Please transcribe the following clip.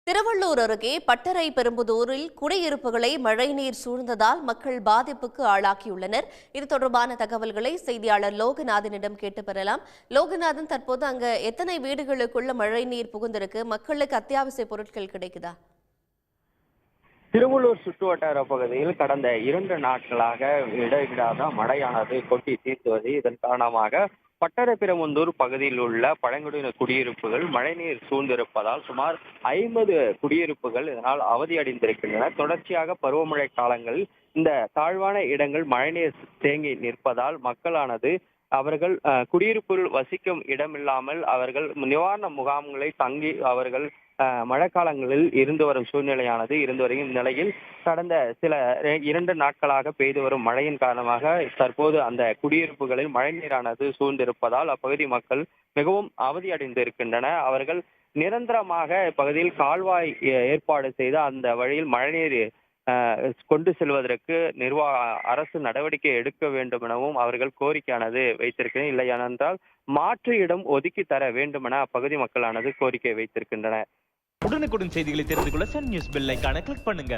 திருவள்ளூர் அருகே பட்டறை பெரும்புதூரில் குடியிருப்புகளை மழைநீர் சூழ்ந்ததால் மக்கள் பாதிப்புக்கு ஆளாகியுள்ளனர். இது தொடர்பான தகவல்களை செய்தியாளர் லோகநாதனிடம் கேட்டு பெறலாம். லோகநாதன், தற்போது அங்க எத்தனை வீடுகளுக்குள்ள மழைநீர் புகுந்திருக்கு? மக்களுக்கு அத்தியாவசிய பொருட்கள் கிடைக்குதா? திருவள்ளூர் சுற்றுவட்டார பகுதியில் கடந்த 2 நாட்களாக இடைவிடாத மழையானது கொட்டி தீர்த்துவது. இதன் காரணமாக பட்டரைப்பெரும்புதூர் பகுதியில் உள்ள பழங்குடியினர் குடியிருப்புகள் மழைநீர் சூழ்ந்திருப்பதால் சுமார் 50 குடியிருப்புகள் இதனால் அவதியடைந்திருக்கின்றன. தொடர்ச்சியாக பருவமழை காலங்களில் இந்த தாழ்வான இடங்கள் மழைநீர் தேங்கி நிற்பதால் மக்களானது அவர்கள் குடியிருப்பில் வசிக்கும் இடமில்லாமல் அவர்கள் நிவாரண முகாம்களை தங்கி அவர்கள் மழைக்காலங்களில் இருந்து வரும் சூழ்நிலையானது இருந்து வரும் நிலையில் கடந்த சில 2 நாட்களாக பெய்து வரும் மழையின் காரணமாக தற்போது அந்த குடியிருப்புகளில் மழைநீரானது சூழ்ந்திருப்பதால் அப்பகுதி மக்கள் மிகவும் அவதியடைந்து இருக்கின்றன. அவர்கள் நிரந்தரமாக இப்பகுதியில் கால்வாய் ஏற்பாடு செய்து அந்த வழியில் மழைநீர் கொண்டு செல்வதற்கு அரசு நடவடிக்கை எடுக்க வேண்டும் எனவும் அவர்கள் கோரிக்கையானது வைத்திருக்கிறேன். இல்லையென்றால் மாற்று இடம் ஒதுக்கி தர வேண்டும் என அப்பகுதி மக்களானது கோரிக்கை வைத்திருக்கின்றனர். உடனுக்குடன் செய்திகளை தெரிந்து கொள்ள சன் நியூஸ் பெல் ஐகானை கிளிக் பண்ணுங்க.